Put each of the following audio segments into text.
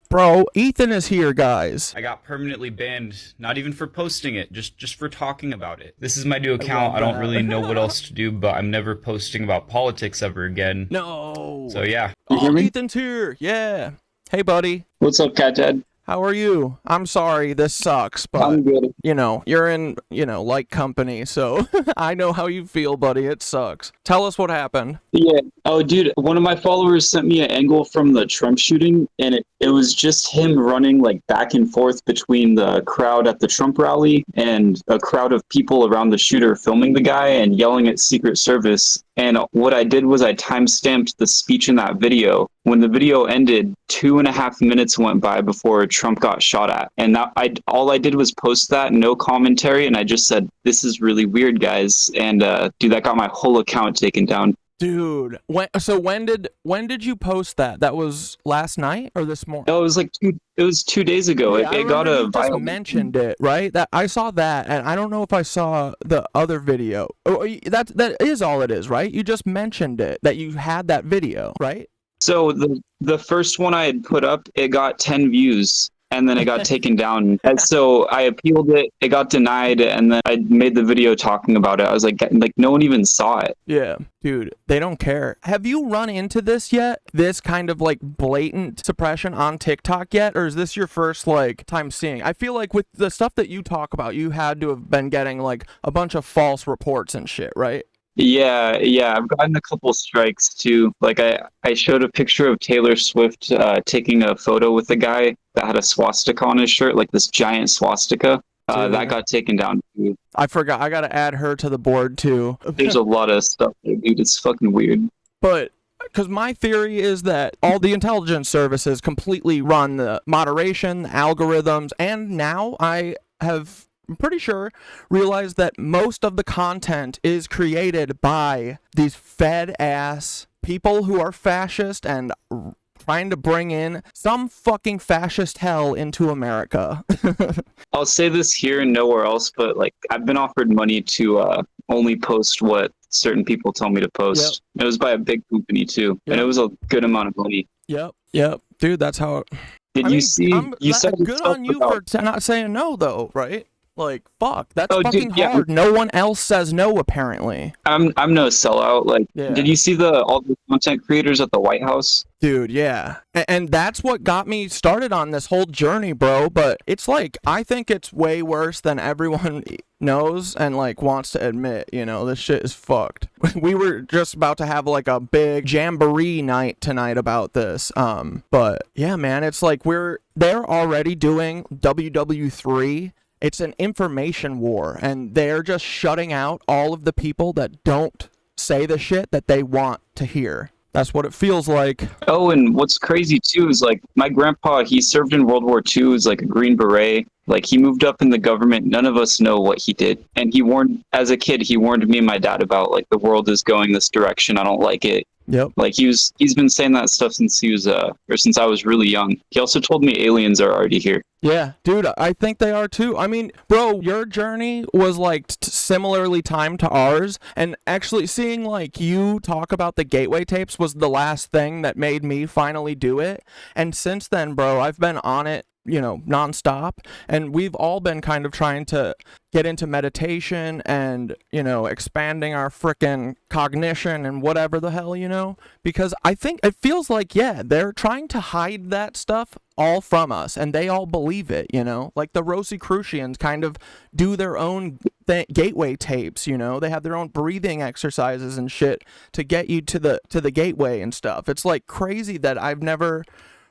Bro, Ethan is here, guys. I got permanently banned, not even for posting it, just for talking about it. This is my new account. I don't really know what else to do, but I'm never posting about politics ever again. No. So yeah. You hear me? Ethan's here. Yeah. Hey, buddy. What's up, Cat Dad? How are you? I'm sorry, this sucks, but, I'm good. you're in, like company, so I know how you feel, buddy. It sucks. Tell us what happened. Yeah. Oh, dude, one of my followers sent me an angle from the Trump shooting, and it was just him running, like, back and forth between the crowd at the Trump rally and a crowd of people around the shooter filming the guy and yelling at Secret Service. And what I did was I time-stamped the speech in that video. When the video ended, 2.5 minutes went by before Trump got shot at. And all I did was post that, no commentary, and I just said, "This is really weird, guys." And dude, that got my whole account taken down. Dude, when did you post that? That was last night or this morning? No, it was like 2 days ago. Yeah, it got a you just mentioned it, right? That I saw that, and I don't know if I saw the other video. Oh, that is all it is, right? You just mentioned it, that you had that video, right? So the first one I had put up, it got 10 views, and then it got taken down. And so I appealed it, it got denied, and then I made the video talking about it. I was like no one even saw it. Yeah, dude, they don't care. Have you run into this yet? This kind of like blatant suppression on TikTok yet? Or is this your first like time seeing? I feel like with the stuff that you talk about, you had to have been getting like a bunch of false reports and shit, right? Yeah, I've gotten a couple strikes too. Like I showed a picture of Taylor Swift taking a photo with a guy that had a swastika on his shirt, like this giant swastika. That got taken down too. I forgot. I gotta add her to the board too. There's a lot of stuff there, dude. It's fucking weird. But because my theory is that all the intelligence services completely run the moderation, the algorithms, and now I'm pretty sure, realize that most of the content is created by these fed-ass people who are fascist and trying to bring in some fucking fascist hell into America. I'll say this here and nowhere else, but like I've been offered money to only post what certain people tell me to post. Yep. It was by a big company too, and it was a good amount of money. Yep. Dude, that's how it... You see? You said good on you for not saying no, though, right? Like, fuck, that's fucking hard. No one else says no, apparently. I'm no sellout. Like, Did you see all the content creators at the White House? Dude, yeah. And that's what got me started on this whole journey, bro. But it's like, I think it's way worse than everyone knows and, like, wants to admit, this shit is fucked. We were just about to have, like, a big jamboree night tonight about this. But, yeah, man, it's like they're already doing WW3. It's an information war, and they're just shutting out all of the people that don't say the shit that they want to hear. That's what it feels like. Oh, and what's crazy, too, is, like, my grandpa, he served in World War II as, like, a Green Beret. Like, he moved up in the government. None of us know what he did. And as a kid, he warned me and my dad about, like, the world is going this direction. I don't like it. Yep. Like, he's been saying that stuff since since I was really young. He also told me aliens are already here. Yeah, dude, I think they are too. I mean, bro, your journey was like similarly timed to ours, and actually seeing like you talk about the Gateway tapes was the last thing that made me finally do it. And since then, bro, I've been on it, nonstop, and we've all been kind of trying to get into meditation and, expanding our frickin' cognition and whatever the hell, because I think it feels like, they're trying to hide that stuff all from us, and they all believe it, like the Rosicrucians kind of do their own gateway tapes, they have their own breathing exercises and shit to get you to the gateway and stuff. It's like crazy that I've never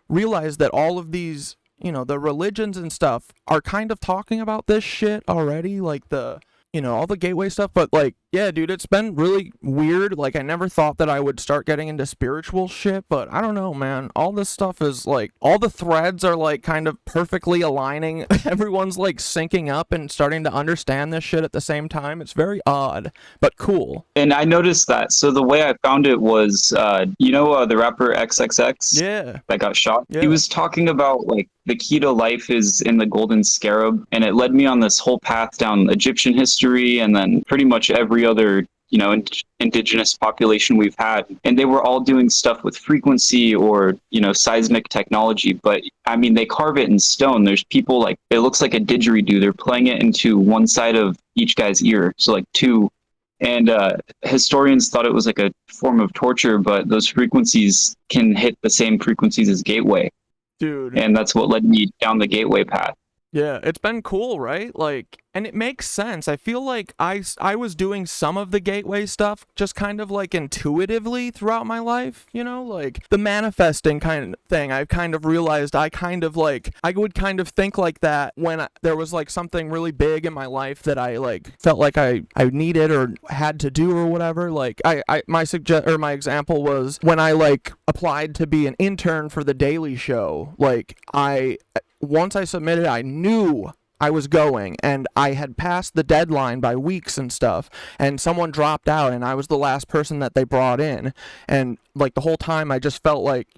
realized that all of these, the religions and stuff are kind of talking about this shit already, like all the gateway stuff. But like, yeah, dude, it's been really weird. Like, I never thought that I would start getting into spiritual shit, but I don't know, man. All this stuff is like, all the threads are like kind of perfectly aligning. Everyone's like syncing up and starting to understand this shit at the same time. It's very odd, but cool. And I noticed that. So the way I found it was, the rapper XXX? Yeah. That got shot? Yeah. He was talking about like the key to life is in the golden scarab, and it led me on this whole path down Egyptian history and then pretty much every other indigenous population we've had, and they were all doing stuff with frequency or seismic technology. But I mean, they carve it in stone. There's people, like, it looks like a didgeridoo. They're playing it into one side of each guy's ear, so like two. And historians thought it was like a form of torture, but those frequencies can hit the same frequencies as gateway, dude. and that's what led me down the gateway path. Yeah, it's been cool, right? Like, and it makes sense. I feel like I was doing some of the gateway stuff just kind of like intuitively throughout my life, like the manifesting kind of thing. I've kind of realized I would kind of think like that when there was like something really big in my life that I like felt like I needed or had to do or whatever. Like my example was when I like applied to be an intern for the Daily Show. Like once I submitted, I knew I was going, and I had passed the deadline by weeks and stuff, and someone dropped out, and I was the last person that they brought in, and like the whole time I just felt like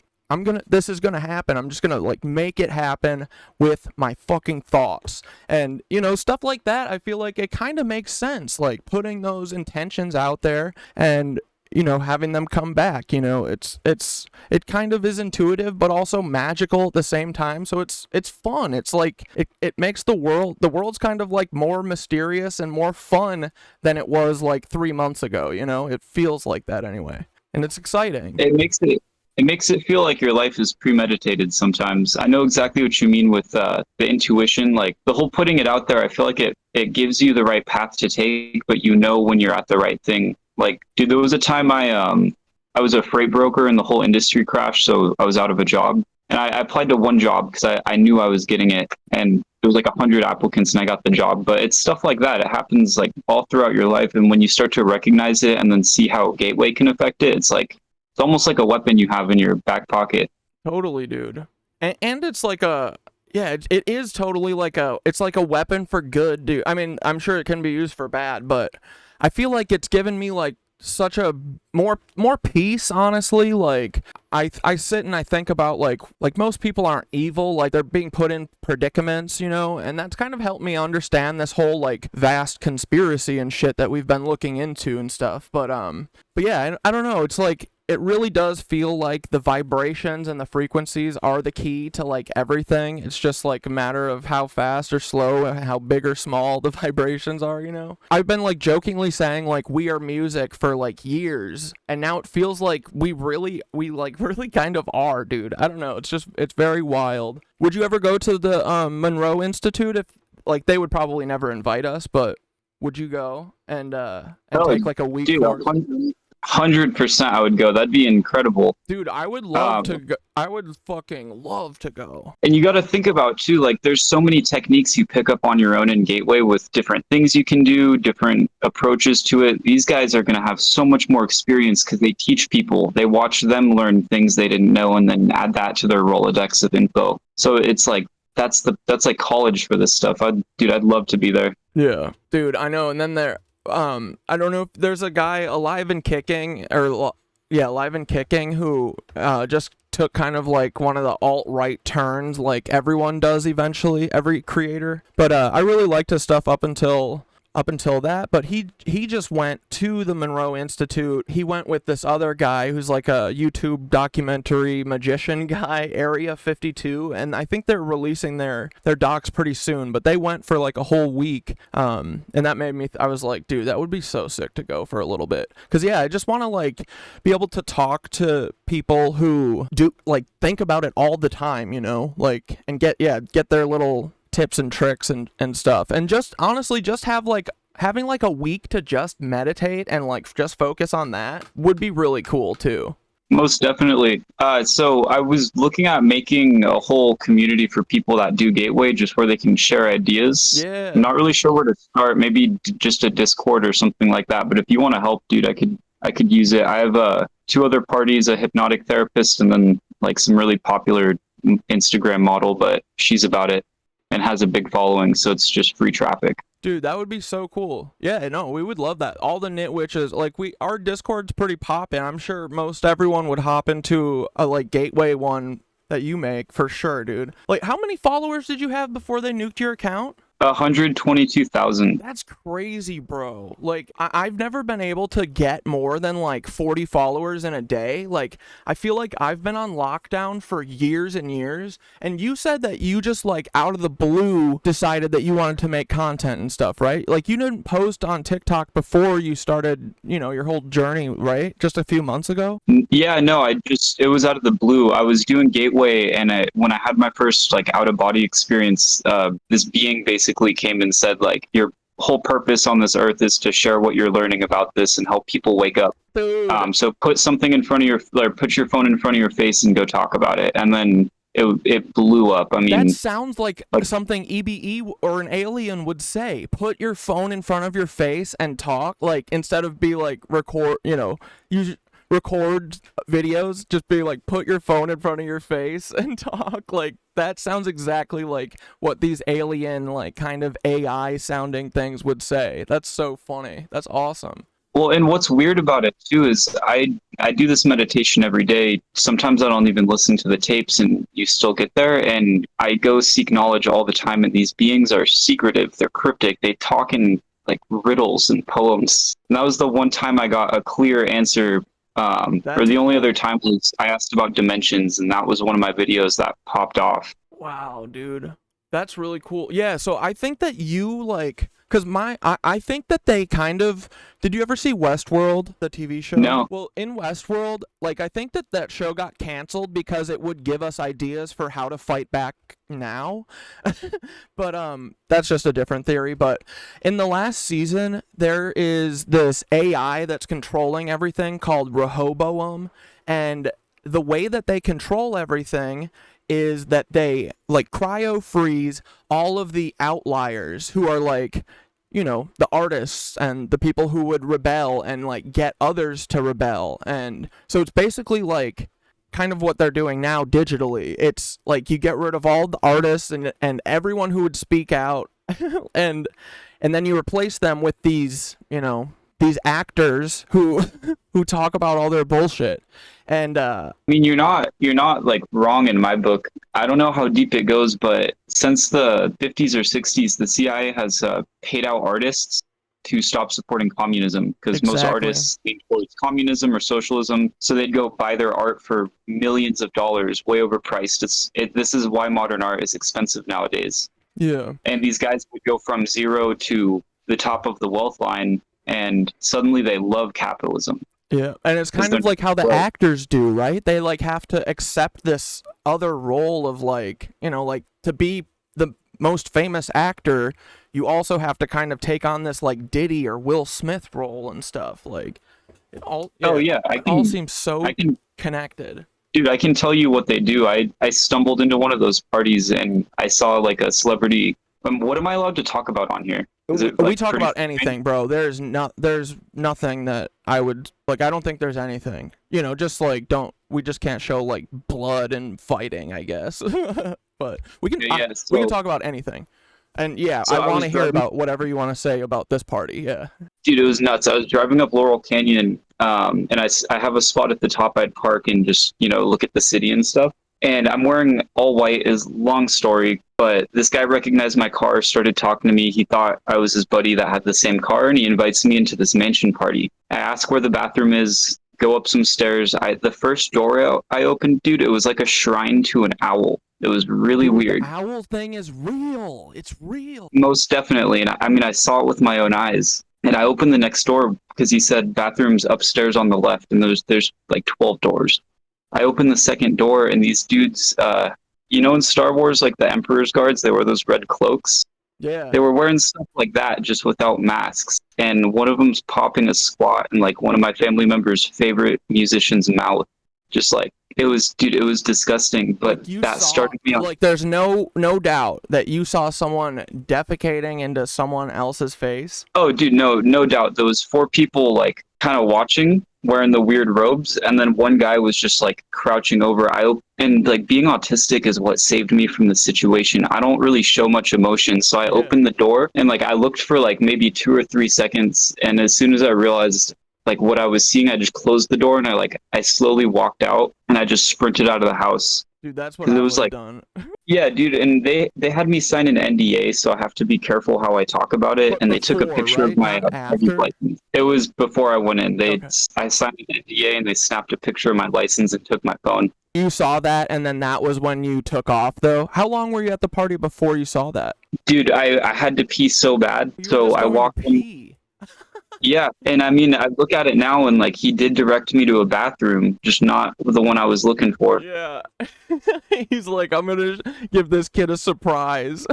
this is gonna happen. I'm just gonna like make it happen with my fucking thoughts, and stuff like that. I feel like it kind of makes sense, like putting those intentions out there and having them come back. It kind of is intuitive but also magical at the same time, so it's fun. It's like it makes the world's kind of like more mysterious and more fun than it was like 3 months ago. It feels like that anyway, and it's exciting. It makes it feel like your life is premeditated sometimes. I know exactly what you mean with the intuition, like the whole putting it out there. I feel like it gives you the right path to take, but when you're at the right thing. Like, dude, there was a time I was a freight broker and the whole industry crashed, so I was out of a job. And I applied to one job because I knew I was getting it. And there was like 100 applicants and I got the job. But it's stuff like that. It happens like all throughout your life. And when you start to recognize it and then see how Gateway can affect it, it's almost like a weapon you have in your back pocket. Totally, dude. And it's like it is totally like it's like a weapon for good, dude. I mean, I'm sure it can be used for bad, but I feel like it's given me like such a more peace, honestly. Like I sit and I think about like most people aren't evil, like they're being put in predicaments, and that's kind of helped me understand this whole like vast conspiracy and shit that we've been looking into and stuff. But yeah, I don't know, it's like it really does feel like the vibrations and the frequencies are the key to like everything. It's just like a matter of how fast or slow, how big or small the vibrations are, I've been like jokingly saying like we are music for like years, and now it feels like we really kind of are, dude. I don't know, it's very wild. Would you ever go to the Monroe Institute? If like they would probably never invite us, but would you go and take like a week? Dude, 100% I would go. That'd be incredible. Dude, I would love to go. I would fucking love to go. And you got to think about too, like there's so many techniques you pick up on your own in Gateway with different things you can do, different approaches to it. These guys are going to have so much more experience because they teach people. They watch them learn things they didn't know and then add that to their Rolodex of info. So it's like that's like college for this stuff. I'd love to be there. Yeah, dude, I know. And then I don't know if there's a guy Alive and Kicking who just took kind of like one of the alt-right turns like everyone does eventually, every creator. But I really liked his stuff up until that, but he just went to the Monroe Institute. He went with this other guy who's like a YouTube documentary magician guy, Area 52, and I think they're releasing their docs pretty soon, but they went for like a whole week, and that made me I was like, dude, that would be so sick to go for a little bit, because yeah, I just want to like be able to talk to people who do like think about it all the time, like, and get their little tips and tricks and stuff, and just honestly just having like a week to just meditate and like just focus on that would be really cool too. Most definitely. So I was looking at making a whole community for people that do Gateway, just where they can share ideas. Yeah. I'm not really sure where to start. Maybe just a Discord or something like that. But if you want to help, dude, I could use it. I have 2 other parties, a hypnotic therapist, and then like some really popular Instagram model, but she's about it and has a big following, so it's just free traffic. Dude, that would be so cool. Yeah, no, we would love that. All the KnitWitches, like our Discord's pretty poppin'. I'm sure most everyone would hop into a like Gateway one that you make for sure, dude. Like, how many followers did you have before they nuked your account? 122,000. That's crazy, bro. Like, I've never been able to get more than like 40 followers in a day. Like, I feel like I've been on lockdown for years and years. And you said that you just like out of the blue decided that you wanted to make content and stuff, right? Like, you didn't post on TikTok before you started, you know, your whole journey, right? Just a few months ago? Yeah, no, it was out of the blue. I was doing Gateway, and when I had my first like out of body experience, this being basically came and said like, your whole purpose on this earth is to share what you're learning about this and help people wake up. Dude. So put something in front of put your phone in front of your face and go talk about it. And then it blew up. I mean, that sounds like something EBE or an alien would say. Put your phone in front of your face and talk, like, instead of be like record, you know, you record videos, just be like, put your phone in front of your face and talk. Like, that sounds exactly like what these alien, like, kind of AI sounding things would say. That's so funny. That's awesome. well, and what's weird about it too is I do this meditation every day. Sometimes I don't even listen to the tapes, and you still get there. And I go seek knowledge all the time, and these beings are secretive. They're cryptic. They talk in like riddles and poems. And that was the one time I got a clear answer. Or the only other time was I asked about dimensions, and that was one of my videos that popped off. Wow, dude. That's really cool. Yeah, so I think that you, like, because I think that they kind of, did you ever see Westworld, the TV show? No. Well, in Westworld, like, I think that that show got canceled because it would give us ideas for how to fight back now. But that's just a different theory. But in the last season, there is this AI that's controlling everything called Rehoboam, and the way that they control everything is that they like cryo freeze all of the outliers who are like, you know, the artists and the people who would rebel and like get others to rebel. And so it's basically like kind of what they're doing now digitally. It's like you get rid of all the artists and everyone who would speak out and then you replace them with these, you know, these actors who talk about all their bullshit. And I mean, you're not like wrong in my book. I don't know how deep it goes, but since the 50s or 60s, the CIA has paid out artists to stop supporting communism because most artists lean towards communism or socialism. So they'd go buy their art for millions of dollars, way overpriced. This is why modern art is expensive nowadays. Yeah. And these guys would go from zero to the top of the wealth line, and suddenly they love capitalism. Yeah, and it's kind of like how the actors do, right? They like have to accept this other role of like, you know, like to be the most famous actor, you also have to kind of take on this like Diddy or Will Smith role and stuff. Like, it all. Yeah, it all seems so connected. Dude, I can tell you what they do. I stumbled into one of those parties and I saw like a celebrity. What am I allowed to talk about on here? We talk about anything, bro. There's nothing that I would like. I don't think there's anything. You know, just like we just can't show like blood and fighting, I guess. But we can we can talk about anything. And yeah, so I want to hear about whatever you want to say about this party. Yeah. Dude, it was nuts. I was driving up Laurel Canyon, and I have a spot at the top. I'd park and just, you know, look at the city and stuff. And I'm wearing all white. Is long story, but this guy recognized my car, started talking to me. He thought I was his buddy that had the same car, and he invites me into this mansion party. I ask where the bathroom is, go up some stairs. The first door I opened, dude, it was like a shrine to an owl. It was really weird. The owl thing is real. It's real. Most definitely. And I mean, I saw it with my own eyes. And I opened the next door because he said bathrooms upstairs on the left, and there's like 12 doors. I opened the second door, and these dudes, you know, in Star Wars, like the Emperor's guards, they wear those red cloaks. Yeah. They were wearing stuff like that, just without masks. And one of them's popping a squat in like one of my family members' favorite musician's mouth. Just like, it was disgusting. But that started me off. Like, there's no doubt that you saw someone defecating into someone else's face. Oh, dude, no doubt. There was 4 people like kind of watching, wearing the weird robes, and then one guy was just like crouching over. And like being autistic is what saved me from the situation. I don't really show much emotion, so I opened the door and like I looked for like maybe 2 or 3 seconds, and as soon as I realized like what I was seeing, I just closed the door and I slowly walked out and I just sprinted out of the house. Dude, that's what 'Cause I it would was have like- done. Yeah, dude, and they had me sign an NDA, so I have to be careful how I talk about it. But and they took a before, picture right? of my Not driver's after? license. It was before I went in. Okay. I signed an NDA and they snapped a picture of my license and took my phone. You saw that, and then that was when you took off, though? How long were you at the party before you saw that? Dude, I had to pee so bad, You were so just I going to walked in. pee. Yeah, and I mean, I look at it now and like he did direct me to a bathroom, just not the one I was looking for. Yeah. He's like, I'm going to give this kid a surprise.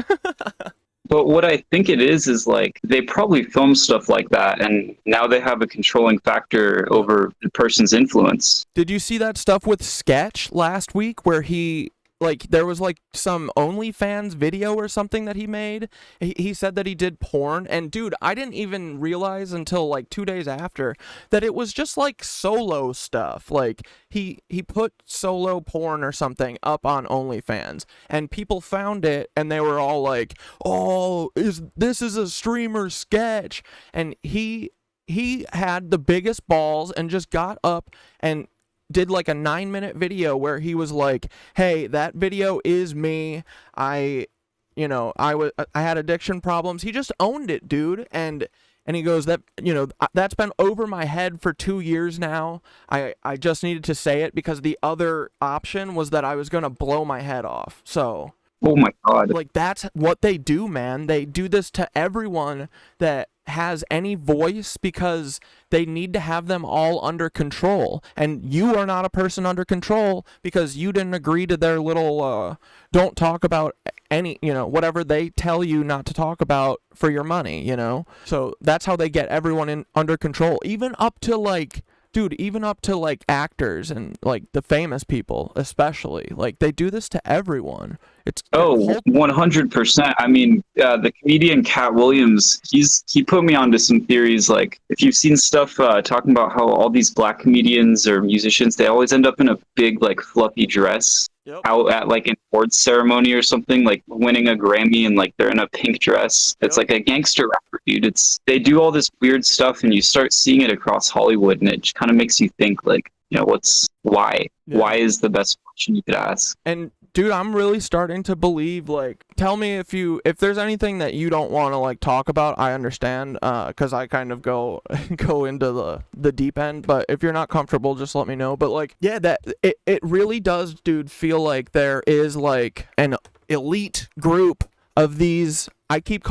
But what I think it is like they probably filmed stuff like that, and now they have a controlling factor over the person's influence. Did you see that stuff with Sketch last week where he, like, there was like some OnlyFans video or something that he made? He said that he did porn, and dude, I didn't even realize until like 2 days after that it was just like solo stuff. Like he put solo porn or something up on OnlyFans, and people found it and they were all like, "Oh, this is a streamer Sketch," and he had the biggest balls and just got up and did like a 9-minute video where he was like, "Hey, that video is me. I had addiction problems." He just owned it, dude. And he goes, that, that's been over my head for 2 years now. I just needed to say it because the other option was that I was going to blow my head off. So, Oh my god. like, that's what they do, man. They do this to everyone that has any voice because they need to have them all under control. And you are not a person under control because you didn't agree to their little don't talk about any, whatever they tell you not to talk about for your money, So that's how they get everyone under control, even up to like, dude, even up to like actors and like the famous people, especially. Like they do this to everyone. It's 100%. I mean, the comedian Cat Williams, he put me onto some theories. Like, if you've seen stuff talking about how all these black comedians or musicians, they always end up in a big, like, fluffy dress out at, like, an awards ceremony or something, like winning a Grammy and, like, they're in a pink dress. It's like a gangster rapper, dude. They do all this weird stuff and you start seeing it across Hollywood and it just kind of makes you think, like, why? Yeah. Why is the best question you could ask? And dude, I'm really starting to believe, like, tell me if there's anything that you don't want to like talk about. I understand, because I kind of go into the deep end, but if you're not comfortable, just let me know. But like, yeah, that it really does, dude, feel like there is like an elite group of these, I think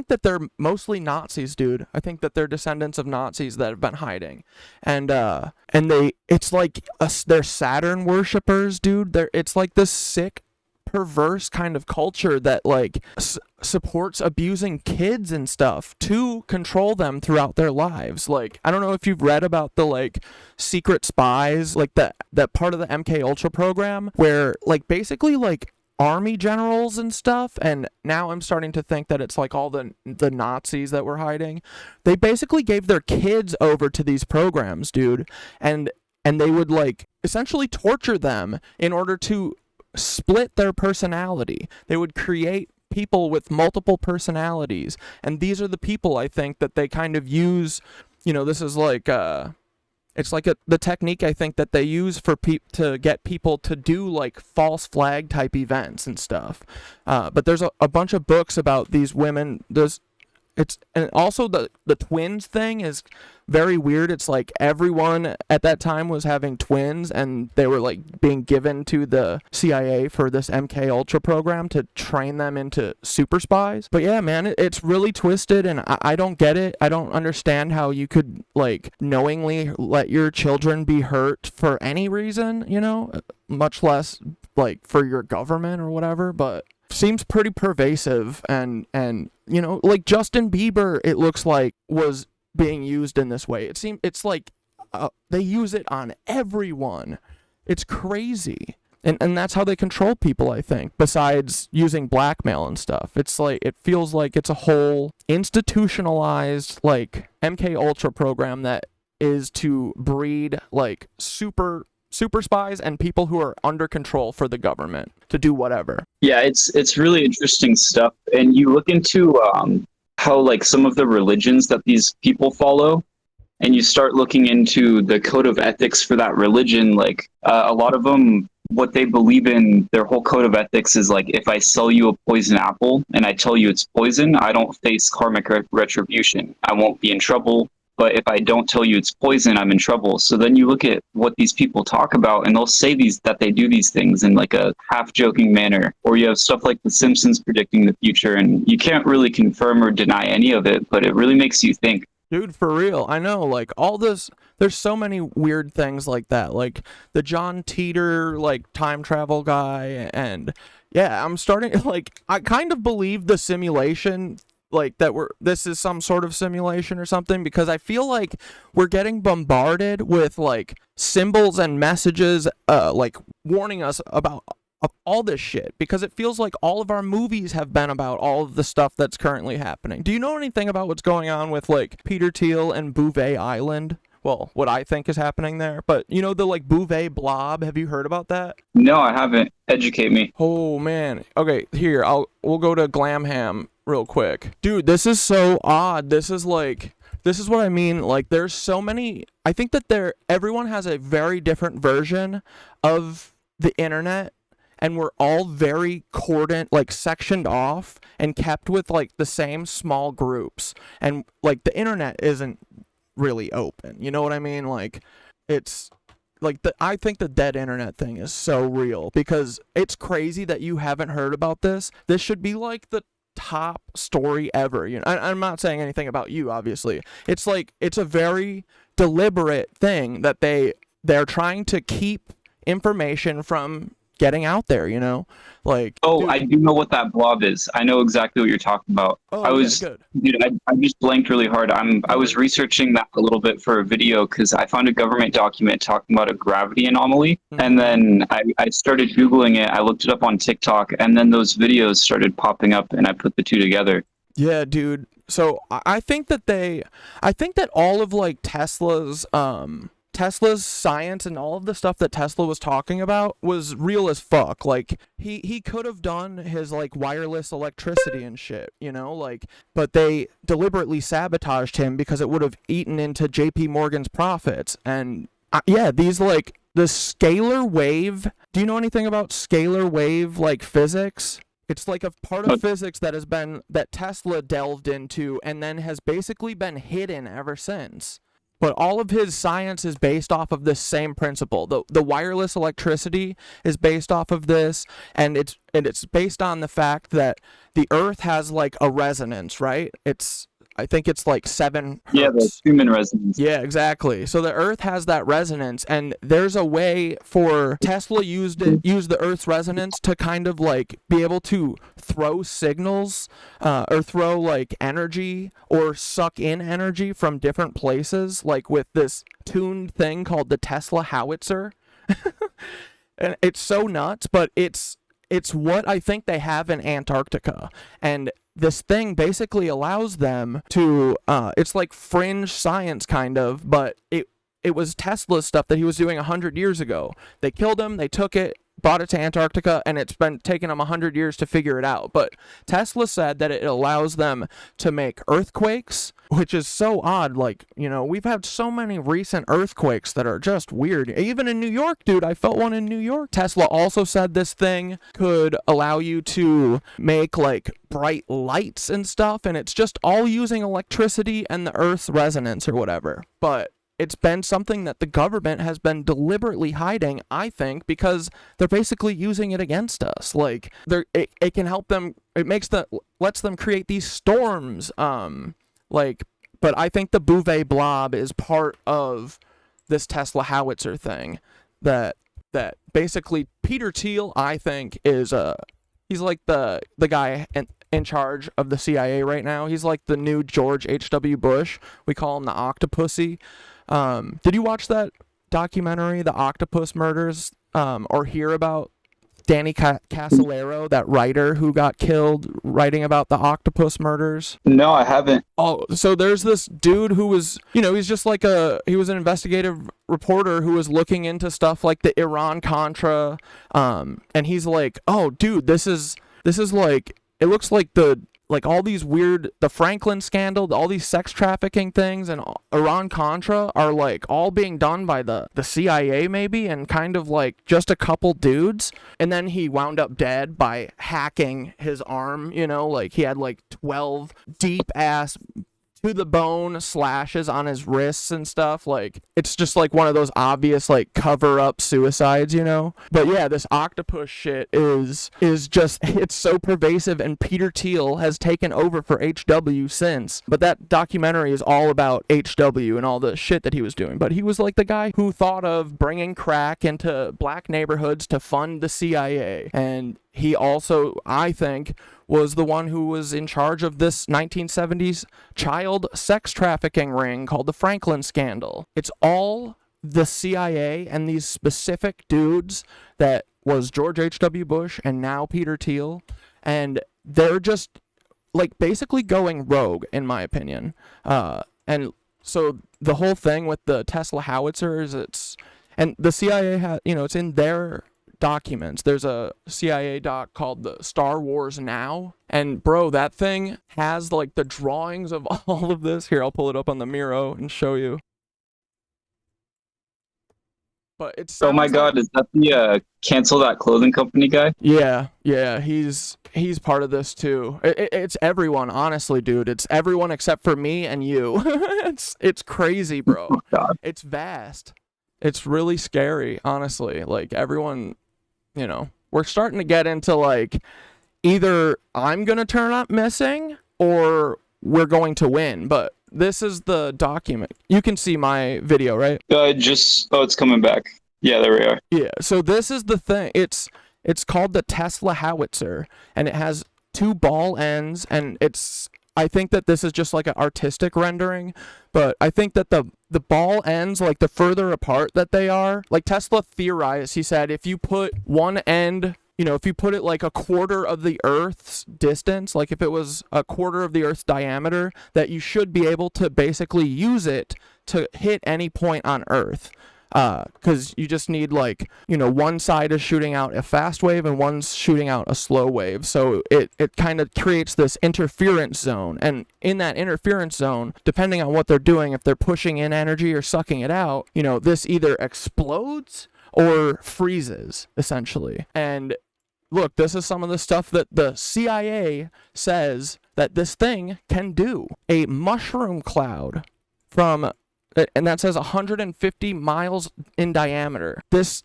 that they're mostly Nazis, dude. I think that they're descendants of Nazis that have been hiding. And it's like they're Saturn worshippers, dude. It's like this sick, perverse kind of culture that like supports abusing kids and stuff to control them throughout their lives. Like, I don't know if you've read about the like secret spies, like that part of the MK Ultra program where like basically like army generals and stuff, and now I'm starting to think that it's like all the Nazis that were hiding. They basically gave their kids over to these programs, dude, and they would like essentially torture them in order to split their personality. They would create people with multiple personalities, and these are the people I think that they kind of use. This is like it's like the technique I think that they use for to get people to do like false flag type events and stuff. But there's a bunch of books about these women. And also the twins thing is very weird. It's like everyone at that time was having twins, and they were like being given to the CIA for this MK Ultra program to train them into super spies. But yeah, man, it's really twisted, and I don't get it. I don't understand how you could like knowingly let your children be hurt for any reason, much less like for your government or whatever. But seems pretty pervasive, and like Justin Bieber, it looks like, was being used in this way. It's like they use it on everyone. It's crazy. And that's how they control people, I think, besides using blackmail and stuff. It's like, it feels like it's a whole institutionalized like MK Ultra program that is to breed like super spies and people who are under control for the government to do whatever. Yeah, it's really interesting stuff. And you look into how like some of the religions that these people follow, and you start looking into the code of ethics for that religion, like a lot of them, what they believe in, their whole code of ethics is like, if I sell you a poison apple and I tell you it's poison, I don't face karmic retribution. I won't be in trouble. But if I don't tell you it's poison, I'm in trouble. So then you look at what these people talk about, and they'll say that they do these things in like a half-joking manner. Or you have stuff like The Simpsons predicting the future, and you can't really confirm or deny any of it, but it really makes you think. Dude, for real. I know, like, all this, there's so many weird things like that. Like, the John Teeter, like, time travel guy, and, yeah, I'm starting, like, I kind of believe the simulation, like, that this is some sort of simulation or something, because I feel like we're getting bombarded with, like, symbols and messages, like, warning us about of all this shit, because it feels like all of our movies have been about all of the stuff that's currently happening. Do you know anything about what's going on with, like, Peter Thiel and Bouvet Island? Well, what I think is happening there. But, you know, the, like, Bouvet Blob, have you heard about that? No, I haven't. Educate me. Oh, man. Okay, here, we'll go to Glamham real quick. Dude, this is so odd. This is what I mean. Like, there's so many, I think that everyone has a very different version of the internet, and we're all very cordoned, like, sectioned off and kept with, like, the same small groups. And, like, the internet isn't really open. You know what I mean? Like, it's, like, I think the dead internet thing is so real, because it's crazy that you haven't heard about this. This should be, like, the top story ever. You know, I'm not saying anything about you, obviously. It's, like, it's a very deliberate thing that they're trying to keep information from getting out there, you know, like. Oh, dude. I do know what that blob is. I know exactly what you're talking about. Oh, good. Dude, I just blanked really hard. I was researching that a little bit for a video, because I found a government document talking about a gravity anomaly, and then I started Googling it. I looked it up on TikTok, and then those videos started popping up, and I put the two together. Yeah, dude. So I think that all of, like, Tesla's science and all of the stuff that Tesla was talking about was real as fuck. Like, he could have done his, like, wireless electricity and shit, you know, like, but they deliberately sabotaged him because it would have eaten into JP Morgan's profits. And yeah, these, like, the scalar wave, do you know anything about scalar wave, like, physics? It's like a part of physics that Tesla delved into and then has basically been hidden ever since. But all of his science is based off of this same principle. The wireless electricity is based off of this, and it's based on the fact that the Earth has, like, a resonance, right? I think it's like 7 hertz. Yeah, the human resonance. Yeah, exactly. So the Earth has that resonance, and there's a way for Tesla used the Earth's resonance to kind of, like, be able to throw signals, or throw, like, energy or suck in energy from different places, like with this tuned thing called the Tesla howitzer. And it's so nuts, but it's what I think they have in Antarctica. And this thing basically allows them to, it's like fringe science kind of, but it was Tesla's stuff that he was doing 100 years ago. They killed him, they took it, brought it to Antarctica, and it's been taking them 100 years to figure it out. But Tesla said that it allows them to make earthquakes, which is so odd. Like, you know, we've had so many recent earthquakes that are just weird. Even in New York, dude, I felt one in New York. Tesla also said this thing could allow you to make, like, bright lights and stuff, and it's just all using electricity and the Earth's resonance or whatever. But it's been something that the government has been deliberately hiding, I think, because they're basically using it against us. Like, it can help them, lets them create these storms, like, but I think the Bouvet Blob is part of this Tesla howitzer thing that basically Peter Thiel, I think, is he's like the guy in charge of the CIA right now. He's like the new George H.W. Bush. We call him the Octopussy. Did you watch that documentary, The Octopus Murders, or hear about Danny Casolaro, that writer who got killed writing about the octopus murders? No, I haven't. Oh, so there's this dude who was, you know, he's just like he was an investigative reporter who was looking into stuff like the Iran-Contra, and he's like, oh, dude, this is like, it looks like the like all these weird, the Franklin scandal, all these sex trafficking things, and Iran-Contra are like all being done by the CIA maybe, and kind of like just a couple dudes. And then he wound up dead by hacking his arm, you know, like he had like 12 deep ass to the bone slashes on his wrists and stuff. Like, it's just like one of those obvious like cover up suicides, you know. But yeah, this octopus shit is just, it's so pervasive, and Peter Thiel has taken over for HW since. But that documentary is all about HW and all the shit that he was doing. But he was like the guy who thought of bringing crack into black neighborhoods to fund the CIA. And he also, I think, was the one who was in charge of this 1970s child sex trafficking ring called the Franklin scandal. It's all the CIA and these specific dudes that was George H.W. Bush and now Peter Thiel. And they're just like basically going rogue, in my opinion. And so the whole thing with the Tesla howitzers, and the CIA had, you know, it's in their documents. There's a CIA doc called the Star Wars Now, and bro, that thing has like the drawings of all of this. Here, I'll pull it up on the Miro and show you. But it's, oh my god, is that the cancel that clothing company guy? Yeah, he's part of this too. It's everyone, honestly, dude. It's everyone except for me and you. it's crazy, bro. Oh god. It's vast. It's really scary, honestly. Like, everyone, you know, we're starting to get into like either I'm gonna turn up missing or we're going to win. But this is the document. You can see my video, right? It's coming back. Yeah, there we are. Yeah, so this is the thing. It's called the Tesla howitzer, and it has 2 ball ends, and I think that this is just like an artistic rendering, but I think that the ball ends, like the further apart that they are, like Tesla theorized, he said, if you put one end, you know, if you put it like a quarter of the Earth's distance, like if it was a quarter of the Earth's diameter, that you should be able to basically use it to hit any point on Earth. Because you just need, like, you know, one side is shooting out a fast wave and one's shooting out a slow wave. So it kind of creates this interference zone. And in that interference zone, depending on what they're doing, if they're pushing in energy or sucking it out, you know, this either explodes or freezes, essentially. And look, this is some of the stuff that the CIA says that this thing can do. A mushroom cloud and that says 150 miles in diameter. This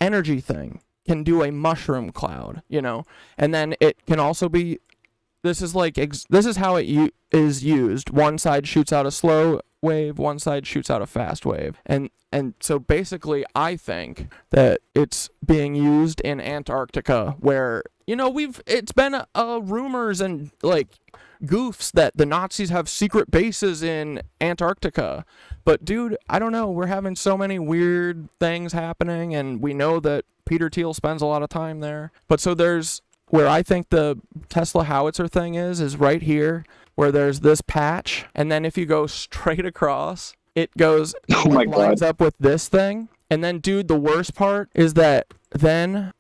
energy thing can do a mushroom cloud, you know, and then it can also be. This is how it is used. One side shoots out a slow wave, one side shoots out a fast wave, and so basically, I think that it's being used in Antarctica, where, you know, it's been rumors and like goofs that the Nazis have secret bases in Antarctica. But dude, I don't know, we're having so many weird things happening, and we know that Peter Thiel spends a lot of time there. But so there's where I think the Tesla howitzer thing is right here, where there's this patch, and then if you go straight across, it goes, oh my lines god, up with this thing. And then, dude, the worst part is that then,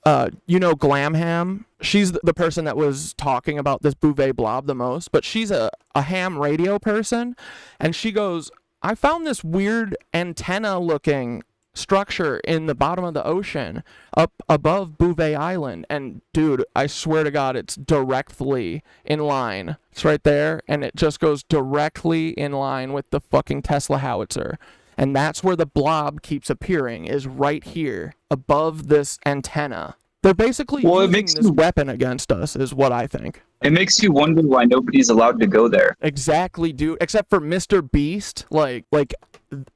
you know, Glamham, she's the person that was talking about this Bouvet Blob the most, but she's a ham radio person, and she goes, I found this weird antenna-looking structure in the bottom of the ocean up above Bouvet Island, and dude, I swear to God, it's directly in line. It's right there, and it just goes directly in line with the fucking Tesla howitzer. And that's where the blob keeps appearing, is right here, above this antenna. They're basically using this weapon against us, is what I think. It makes you wonder why nobody's allowed to go there. Exactly, dude. Except for Mr. Beast, like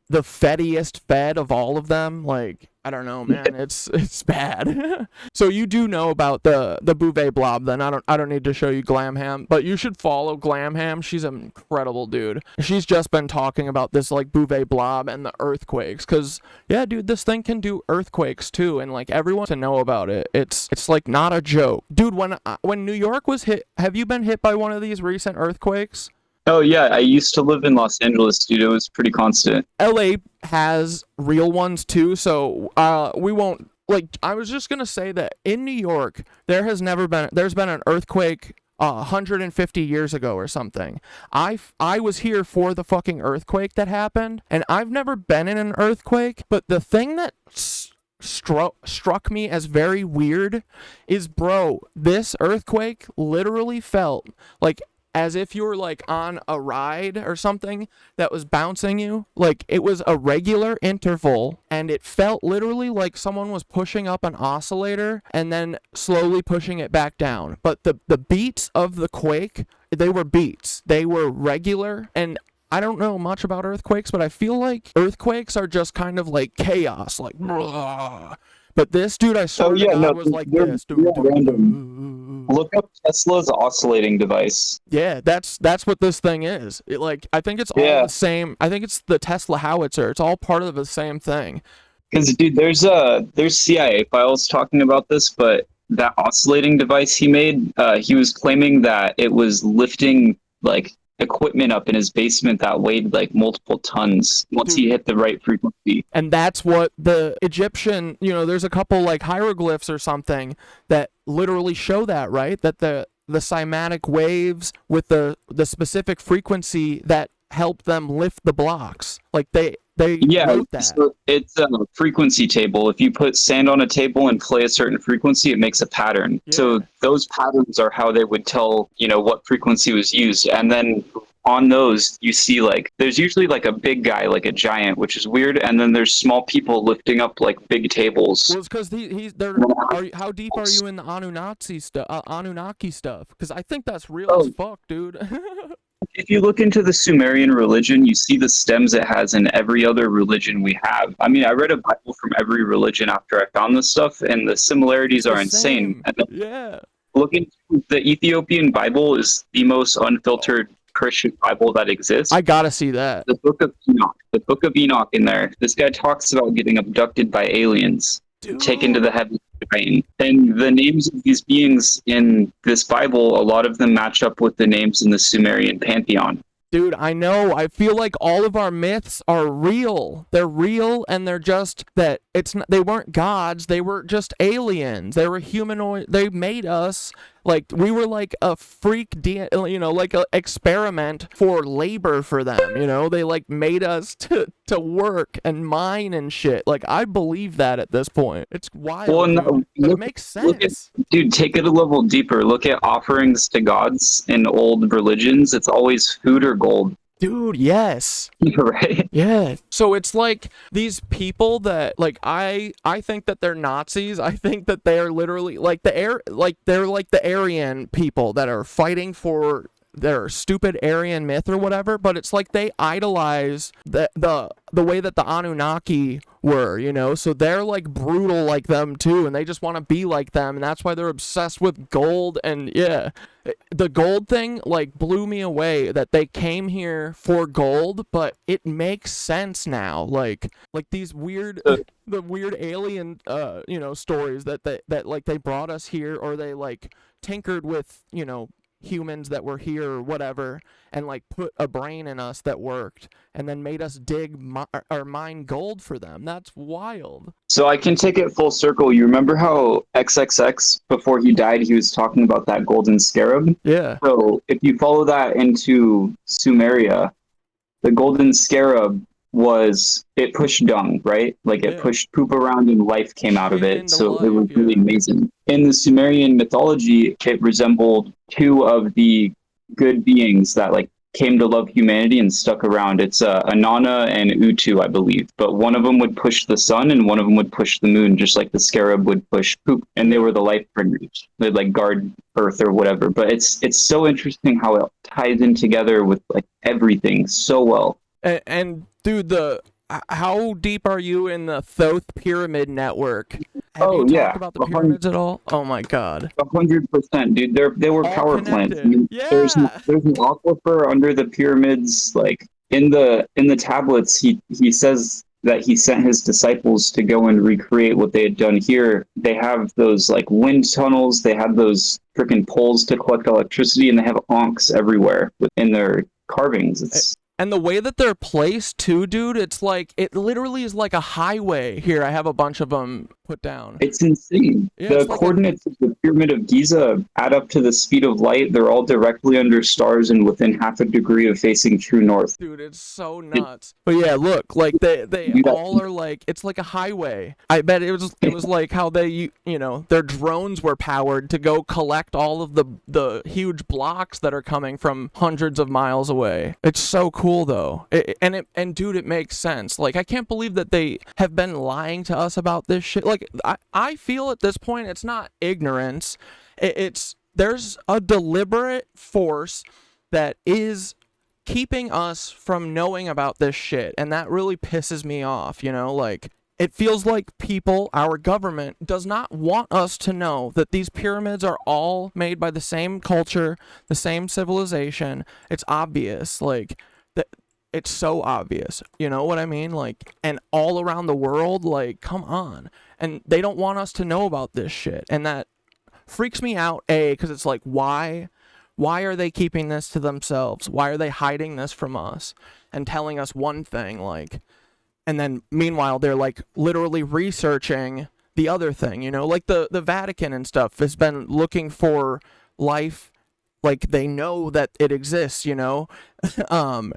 the fettiest fed of all of them. Like, I don't know, man. It's bad. So you do know about the Bouvet Blob, then. I don't need to show you Glamham, but you should follow Glamham. She's an incredible dude. She's just been talking about this like Bouvet Blob and the earthquakes, cause yeah, dude, this thing can do earthquakes too, and like everyone to know about it. It's like not a joke, dude. When New York was hit, have you been hit by one of these recent earthquakes? Oh yeah, I used to live in Los Angeles, dude. It was pretty constant. LA has real ones too, so we won't, like, I was just gonna say that in New York there's been an earthquake 150 years ago or something. I was here for the fucking earthquake that happened, and I've never been in an earthquake, but the thing that struck me as very weird is, bro, this earthquake literally felt like as if you were like on a ride or something that was bouncing you. Like it was a regular interval, and it felt literally like someone was pushing up an oscillator and then slowly pushing it back down. But the beats of the quake, they were beats. They were regular, and I don't know much about earthquakes, but I feel like earthquakes are just kind of like chaos, like blah. But this, dude, I swear to God, was like this. Look up Tesla's oscillating device. Yeah, that's what this thing is. I think it's all the same. I think it's the Tesla howitzer. It's all part of the same thing. Because, dude, there's CIA files talking about this, but that oscillating device he made, he was claiming that it was lifting like equipment up in his basement that weighed like multiple tons once he hit the right frequency. And that's what the Egyptian, there's a couple like hieroglyphs or something that literally show that, right? That the cymatic waves with the specific frequency that help them lift the blocks. Like they wrote that. So it's a frequency table. If you put sand on a table and play a certain frequency, it makes a pattern. Yeah. So those patterns are how they would tell, what frequency was used. And then on those, you see like there's usually like a big guy, like a giant, which is weird. And then there's small people lifting up like big tables. Well, it's because how deep are you in the Anunnaki stuff? Because I think that's real as fuck, dude. If you look into the Sumerian religion, you see the stems it has in every other religion we have. I mean, I read a Bible from every religion after I found this stuff, and the similarities are insane. Yeah. Looking into the Ethiopian Bible is the most unfiltered Christian Bible that exists. I gotta see that. The Book of Enoch in there. This guy talks about getting abducted by aliens. Dude. Taken to the heavens to reign. And the names of these beings in this Bible, a lot of them match up with the names in the Sumerian pantheon. Dude, I know. I feel like all of our myths are real. They're real, and they're just that they weren't gods. They were just aliens. They were humanoid. They made us like we were like a freak, like an experiment for labor for them. They like made us to work and mine and shit. Like I believe that at this point. It's wild. Well, no, it makes sense. Dude, take it a level deeper. Look at offerings to gods in old religions. It's always food or gold. Dude, yes. Right? Yeah. So it's like these people that like I think that they're Nazis. I think that they're literally like they're like the Aryan people that are fighting for their stupid Aryan myth or whatever, but it's like they idolize the way that the Anunnaki were, so they're like brutal like them too, and they just want to be like them, and that's why they're obsessed with gold. And yeah, the gold thing like blew me away that they came here for gold, but it makes sense now. Like these weird the weird alien stories that like they brought us here, or they like tinkered with humans that were here or whatever, and like put a brain in us that worked, and then made us dig or mine gold for them. That's wild. So I can take it full circle. You remember how XXX, before he died, he was talking about that golden scarab? Yeah. So if you follow that into Sumeria, the golden scarab it pushed dung, right? Like it pushed poop around and life came out of it. So it was really amazing. In the Sumerian mythology, it resembled two of the good beings that like came to love humanity and stuck around. It's Inanna and Utu, I believe. But one of them would push the sun and one of them would push the moon, just like the scarab would push poop. And they were the life bringers. They'd like guard Earth or whatever. But it's so interesting how it ties in together with like everything so well. And dude, how deep are you in the Thoth pyramid network? Have you talked about the pyramids at all? Oh my god. 100%, dude. They were all power connected. Plants. I mean, yeah. There's an aquifer under the pyramids. Like in the tablets, he says that he sent his disciples to go and recreate what they had done here. They have those like wind tunnels. They have those freaking poles to collect electricity, and they have onks everywhere in their carvings. And the way that they're placed too, dude, it's like, it literally is like a highway. Here, I have a bunch of them put down. It's insane. Yeah, The it's like coordinates of the Pyramid of Giza add up to the speed of light. They're all directly under stars and within half a degree of facing true north. Dude, it's so nuts. But yeah, look, like they all are like, it's like a highway. I bet it was like how they, you know, their drones were powered to go collect all of the huge blocks that are coming from hundreds of miles away. It's so cool though. And dude, it makes sense. Like, I can't believe that they have been lying to us about this shit. Like, I feel at this point it's not ignorance. There's a deliberate force that is keeping us from knowing about this shit, and that really pisses me off, you know? Like, it feels like people, our government, does not want us to know that these pyramids are all made by the same culture, the same civilization. It's obvious, like, it's so obvious, you know what I mean? Like, and all around the world, like, come on. And they don't want us to know about this shit, and that freaks me out, because it's like, why are they keeping this to themselves? Why are they hiding this from us and telling us one thing, like, and then meanwhile they're like literally researching the other thing, you know? Like the Vatican and stuff has been looking for life, like they know that it exists, you know,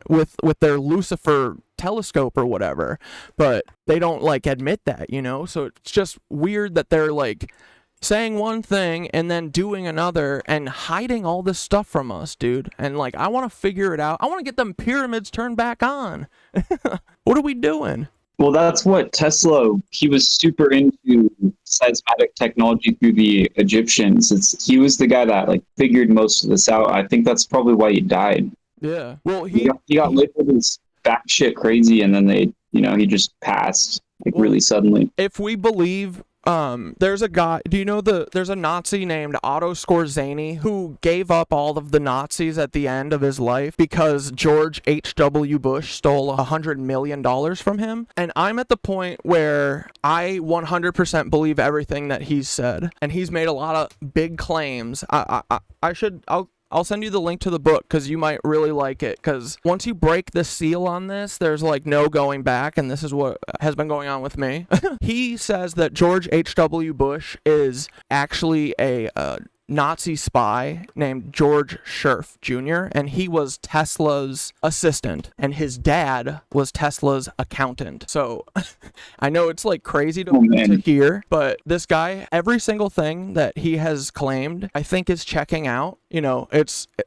with their Lucifer telescope or whatever, but they don't like admit that, you know? So it's just weird that they're like saying one thing and then doing another and hiding all this stuff from us, dude. And like, I want to figure it out. I want to get them pyramids turned back on. What are we doing? Well, that's what Tesla, he was super into seismic technology through the Egyptians. He was the guy that like figured most of this out. I think that's probably why he died. Yeah. Well, he got labeled as batshit crazy, and then he just passed like really suddenly. If we believe, there's a guy, do you know there's a Nazi named Otto Skorzeny who gave up all of the Nazis at the end of his life because George H.W. Bush stole $100 million from him. And I'm at the point where I 100% believe everything that he's said. And he's made a lot of big claims. I'll send you the link to the book because you might really like it, because once you break the seal on this, there's like no going back, and this is what has been going on with me. He says that George H.W. Bush is actually a Nazi spy named George Scherf Jr., and he was Tesla's assistant, and his dad was Tesla's accountant. So I know it's like crazy to hear, but this guy, every single thing that he has claimed, I think is checking out. You know,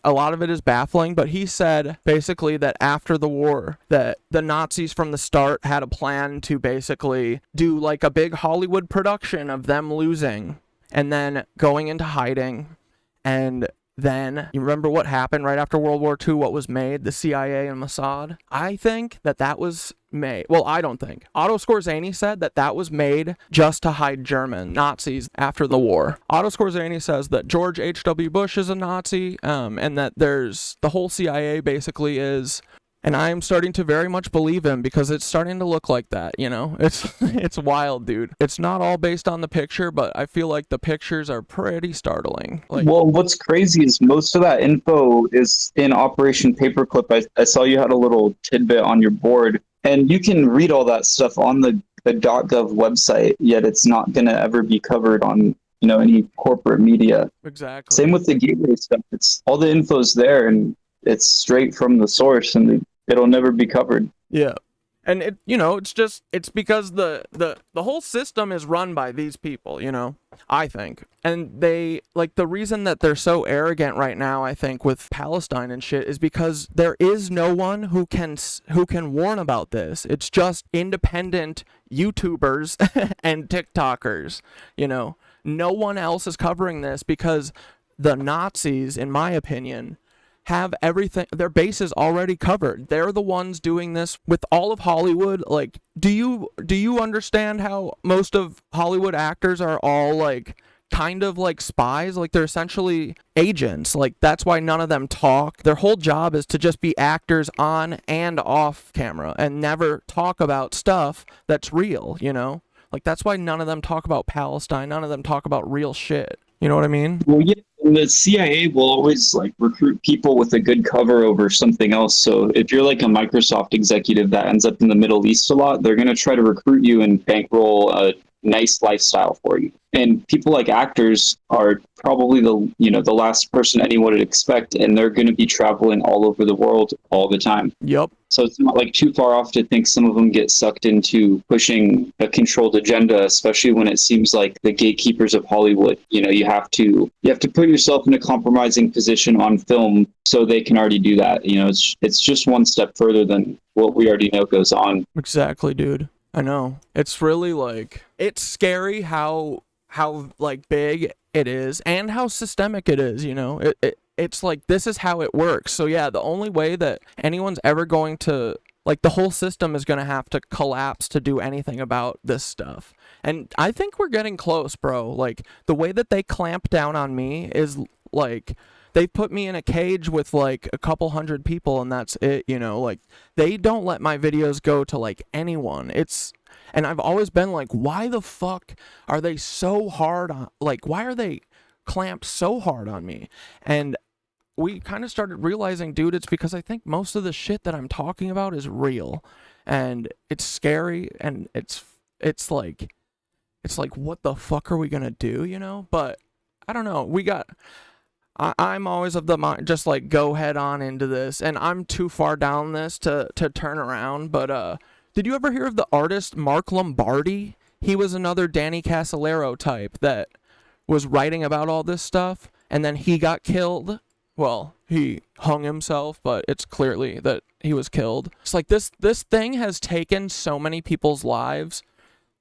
a lot of it is baffling, but he said basically that after the war, that the Nazis from the start had a plan to basically do like a big Hollywood production of them losing and then going into hiding. And then, you remember what happened right after World War II, what was made, the CIA and Mossad? I think that was made, well, I don't think. Otto Skorzeny said that was made just to hide German Nazis after the war. Otto Skorzeny says that George H.W. Bush is a Nazi, and that the whole CIA basically is. And I am starting to very much believe him because it's starting to look like that, you know? It's wild, dude. It's not all based on the picture, but I feel like the pictures are pretty startling. Like, well, what's crazy is most of that info is in Operation Paperclip. I saw you had a little tidbit on your board, and you can read all that stuff on the .gov website, yet it's not going to ever be covered on any corporate media. Exactly. Same with the gateway stuff. It's all the info's there, and it's straight from the source, and it'll never be covered. Yeah. And it's because the whole system is run by these people, I think. And they, like, the reason that they're so arrogant right now, I think, with Palestine and shit is because there is no one who can warn about this. It's just independent YouTubers and TikTokers, No one else is covering this because the Nazis, in my opinion, have everything, their bases already covered. They're the ones doing this with all of Hollywood. Like, do you understand how most of Hollywood actors are all like kind of like spies? Like, they're essentially agents. Like, that's why none of them talk. Their whole job is to just be actors on and off camera and never talk about stuff that's real, Like, that's why none of them talk about Palestine. None of them talk about real shit. You know what I mean? Well, yeah, The CIA will always like recruit people with a good cover over something else. So if you're like a Microsoft executive that ends up in the Middle East a lot, they're going to try to recruit you and bankroll a nice lifestyle for you. And people like actors are probably the last person anyone would expect, and they're going to be traveling all over the world all the time. Yep. So it's not like too far off to think some of them get sucked into pushing a controlled agenda, especially when it seems like the gatekeepers of Hollywood, you have to put yourself in a compromising position on film so they can already do that. It's just one step further than what we already know goes on. Exactly, dude. I know. It's really like, it's scary how like big it is and how systemic it is, it's like, this is how it works. So yeah, the only way that anyone's ever going to, like, the whole system is going to have to collapse to do anything about this stuff. And I think we're getting close, bro. Like, the way that they clamp down on me is like, they put me in a cage with like a couple hundred people and that's it, like, they don't let my videos go to like anyone. And I've always been like, why the fuck are they so hard on, like, why are they clamped so hard on me? And we kind of started realizing, dude, it's because I think most of the shit that I'm talking about is real, and it's scary, and it's like, what the fuck are we gonna do, But I don't know. I'm always of the mind, just like, go head on into this, and I'm too far down this to turn around. But did you ever hear of the artist Mark Lombardi? He was another Danny Casolaro type that was writing about all this stuff, and then he got killed. Well, he hung himself, but it's clearly that he was killed. It's like, this thing has taken so many people's lives.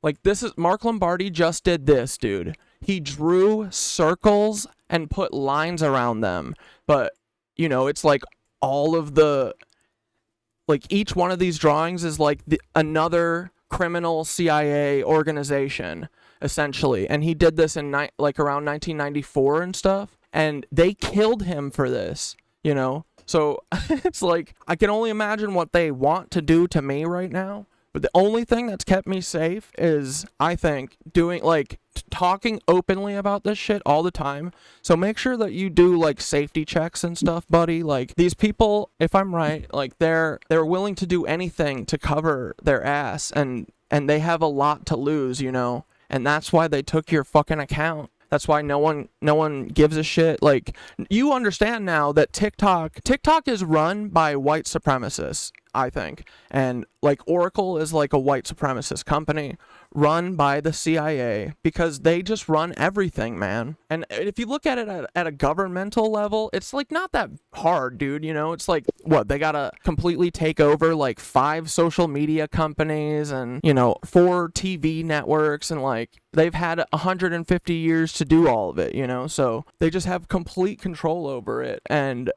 Like, Mark Lombardi just did this, dude. He drew circles and put lines around them. But, it's like all of the, like, each one of these drawings is like another criminal CIA organization, essentially. And he did this in around 1994 and stuff. And they killed him for this, So it's like, I can only imagine what they want to do to me right now. But the only thing that's kept me safe is, I think, doing, like, talking openly about this shit all the time. So make sure that you do, like, safety checks and stuff, buddy. Like, these people, if I'm right, like, they're willing to do anything to cover their ass, and they have a lot to lose, And that's why they took your fucking account. That's why no one gives a shit. Like, you understand now that TikTok is run by white supremacists, I think. And, like, Oracle is like a white supremacist company run by the CIA, because they just run everything, man. And if you look at it at a governmental level, it's like not that hard, dude. It's like, what, they gotta completely take over like 5 social media companies and 4 TV networks, and like, they've had 150 years to do all of it, so they just have complete control over it. And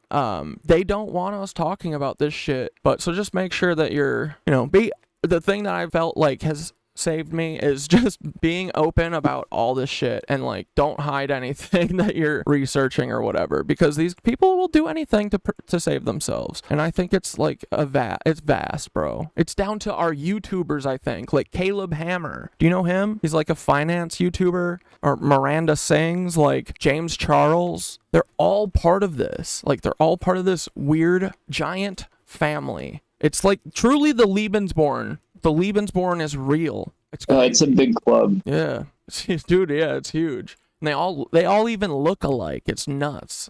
they don't want us talking about this shit. But so just make sure that you're, the thing that I felt like has saved me is just being open about all this shit, and like, don't hide anything that you're researching or whatever, because these people will do anything to save themselves. And I think it's like it's vast, bro. It's down to our YouTubers, I think, like Caleb Hammer. Do you know him? He's like a finance YouTuber. Or Miranda Sings, like James Charles. They're all part of this. Like, they're all part of this weird giant family. It's like truly the Lebensborn. The Lebensborn is real. It's a big club. Yeah, dude. Yeah, it's huge. And they all even look alike. It's nuts.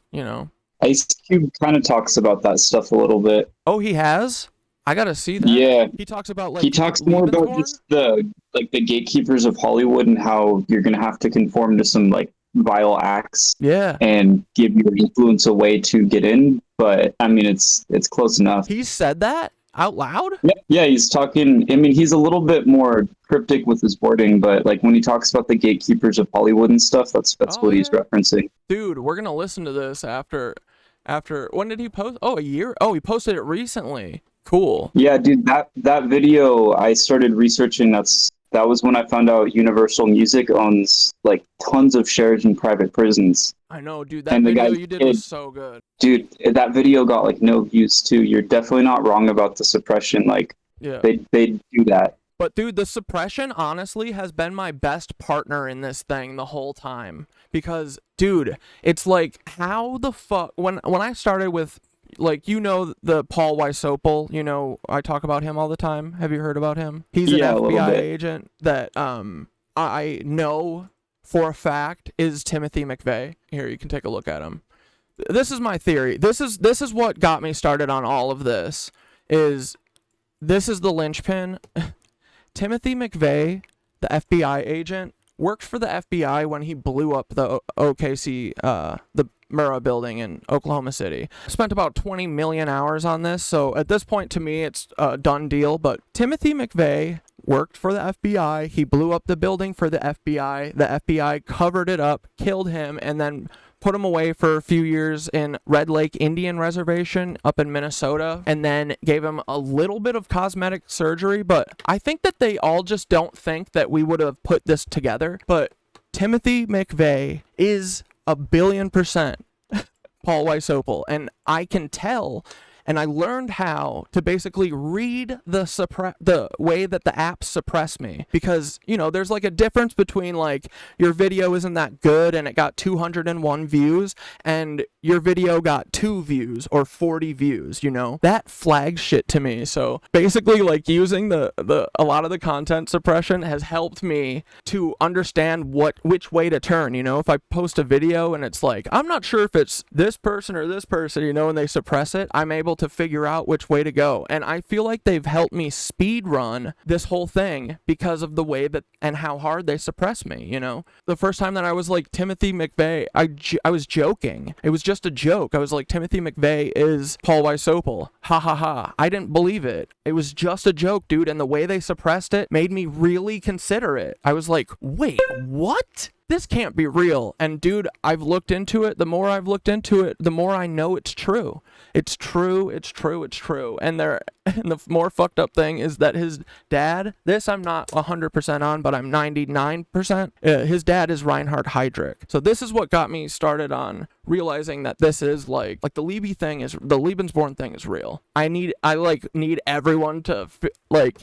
Ice Cube kind of talks about that stuff a little bit. Oh, he has? I gotta see that. Yeah, he talks about like. He talks more about just the gatekeepers of Hollywood and how you're gonna have to conform to some like vile acts. Yeah. And give your influence away to get in. But I mean, it's close enough. He said that out loud? Yeah, he's talking. I mean, he's a little bit more cryptic with his wording, but like when he talks about the gatekeepers of Hollywood and stuff, that's what he's referencing. Dude, we're gonna listen to this after. When did he post? Oh, a year. Oh, he posted it recently. Cool. Yeah, dude, that video I started researching. That was when I found out Universal Music owns like tons of shares in private prisons. I know, dude. That video you did was so good. Dude, that video got like no views too. You're definitely not wrong about the suppression. Like, yeah, they do that. But dude, the suppression honestly has been my best partner in this thing the whole time. Because, dude, it's like, how the fuck, when I started with, like, you know, the Paul Wysopal, you know, I talk about him all the time. Have you heard about him? He's an FBI agent that I know for a fact is Timothy McVey. Here, you can take a look at him. This is my theory. This is what got me started on all of this. This is the linchpin. Timothy McVey, the FBI agent, worked for the FBI when he blew up the OKC, the Murrah building in Oklahoma City. Spent about 20 million hours on this, so at this point, to me, it's a done deal. But Timothy McVey worked for the FBI. He blew up the building for the FBI. The FBI covered it up, killed him, and then put him away for a few years in Red Lake Indian Reservation up in Minnesota, and then gave him a little bit of cosmetic surgery. But I think that they all just don't think that we would have put this together. But Timothy McVey is 1,000,000,000% Paul Wysopal, and I can tell. And I learned how to basically read the way that the apps suppress me. Because, you know, there's like a difference between like your video isn't that good and it got 201 views and your video got 2 views or 40 views, you know? That flags shit to me. So basically like using a lot of the content suppression has helped me to understand which way to turn, you know? If I post a video and it's like, I'm not sure if it's this person or this person, you know, and they suppress it, I'm able to figure out which way to go. And I feel like they've helped me speed run this whole thing because of the way that and how hard they suppress me, you know? The first time that I was like, Timothy McVey, I was joking. It was just a joke. I was like, Timothy McVey is Paul Wysopal. Ha ha ha. I didn't believe it. It was just a joke, dude. And the way they suppressed it made me really consider it. I was like, wait, what? This can't be real. And dude, I've looked into it. The more I've looked into it, the more I know it's true. It's true. It's true. It's true. And the more fucked up thing is that his dad, this I'm not 100% on, but I'm 99%. His dad is Reinhard Heydrich. So this is what got me started on realizing that this is like the Lebensborn thing is real. I need everyone to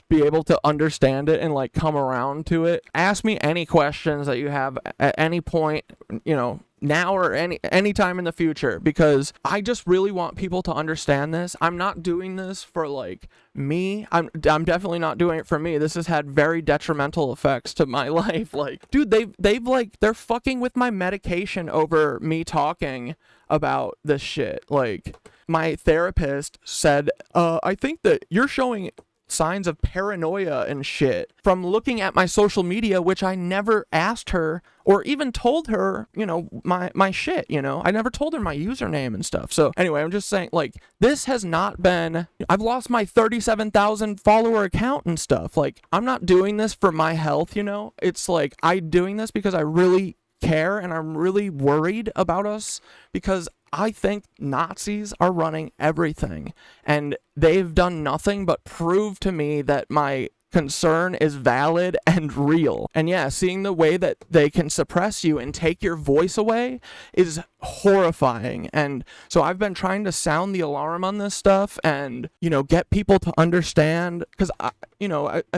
be able to understand it and like come around to it. Ask me any questions that you have at any point, you know, now or any time in the future, because I just really want people to understand this. I'm not doing this for like me. I'm definitely not doing it for me. This has had very detrimental effects to my life. Like, dude, they're fucking with my medication over me talking about this shit. Like, my therapist said, I think that you're showing signs of paranoia and shit from looking at my social media, which I never asked her or even told her, you know, my shit, you know, I never told her my username and stuff. So anyway, I'm just saying, like, this has not been, I've lost my 37,000 follower account and stuff. Like, I'm not doing this for my health, you know, it's like I'm doing this because I really care and I'm really worried about us, because I think Nazis are running everything, and they've done nothing but prove to me that my concern is valid and real. And yeah, seeing the way that they can suppress you and take your voice away is horrifying. And so I've been trying to sound the alarm on this stuff and, you know, get people to understand, because I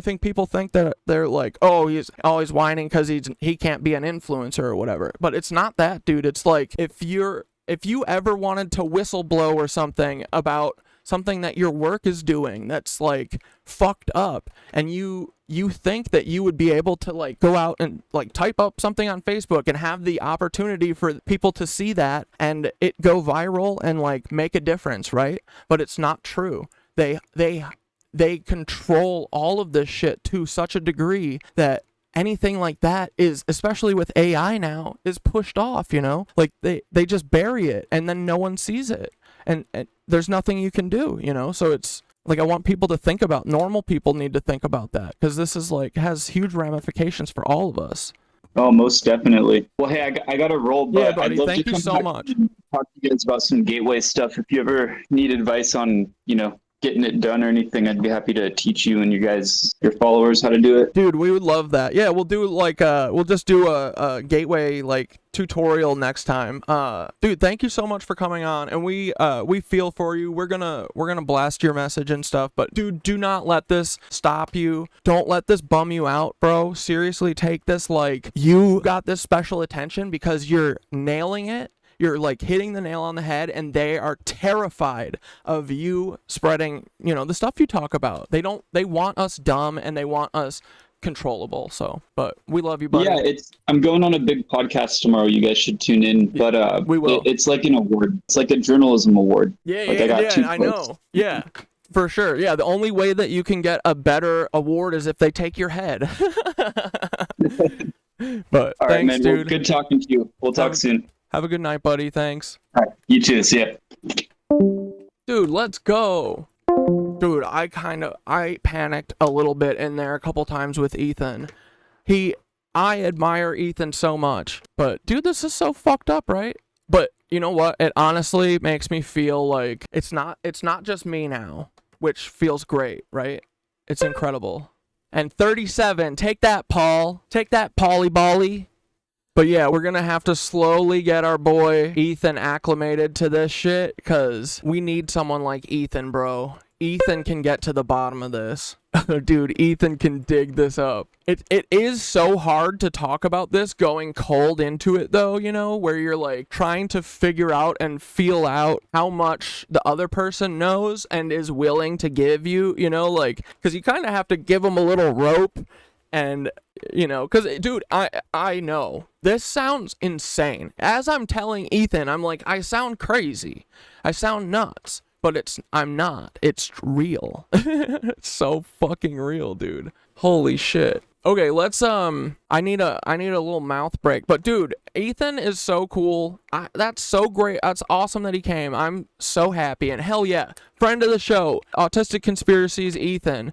think people think that they're like, oh, he's always whining because he can't be an influencer or whatever. But it's not that, dude. It's like, if you ever wanted to whistleblow or something about something that your work is doing that's like fucked up, and you think that you would be able to like go out and like type up something on Facebook and have the opportunity for people to see that and it go viral and like make a difference, right? But it's not true. They control all of this shit to such a degree that anything like that is, especially with AI now, is pushed off, you know? Like, they just bury it, and then no one sees it. And there's nothing you can do, you know? So it's, like, I want people to think about, normal people need to think about that, because this is, like, has huge ramifications for all of us. Oh, most definitely. Well, hey, I got to roll, but yeah, buddy, I'd love thank to you come so back much. and talk to you guys about some gateway stuff if you ever need advice on, you know, getting it done or anything, I'd be happy to teach you and your followers how to do it. Dude, we would love that. Yeah, we'll do like we'll just do a gateway like tutorial next time. Dude, thank you so much for coming on, and we feel for you. We're gonna blast your message and stuff, but dude, do not let this stop you. Don't let this bum you out, bro. Seriously, take this like you got this special attention because you're nailing it. You're like hitting the nail on the head, and they are terrified of you spreading, the stuff you talk about. They want us dumb and they want us controllable. So, but we love you, buddy. Yeah, I'm going on a big podcast tomorrow. You guys should tune in. But we will. It's like an award. It's like a journalism award. Yeah, like, I got 2 I quotes. know. Yeah. For sure. Yeah, the only way that you can get a better award is if they take your head. But All right, thanks, man. dude. Well, good talking to you. We'll talk soon. Have a good night, buddy. Thanks. All right. You too. See ya. Dude, let's go. Dude, I panicked a little bit in there a couple times with Ethan. I admire Ethan so much, but dude, this is so fucked up, right? But you know what? It honestly makes me feel like it's not just me now, which feels great, right? It's incredible. And 37, take that, Paul. Take that, Polly Bolly. But yeah, we're gonna have to slowly get our boy Ethan acclimated to this shit, because we need someone like Ethan, bro. Ethan can get to the bottom of this. Dude, Ethan can dig this up. It is so hard to talk about this going cold into it, though, where you're like trying to figure out and feel out how much the other person knows and is willing to give you, because you kind of have to give them a little rope. And, because, dude, I know this sounds insane. As I'm telling Ethan, I'm like, I sound crazy. I sound nuts. But I'm not. It's real. It's so fucking real, dude. Holy shit. Okay, let's I need a little mouth break. But dude, Ethan is so cool. That's so great. That's awesome that he came. I'm so happy. And hell yeah, friend of the show, Autistic Conspiracies, Ethan.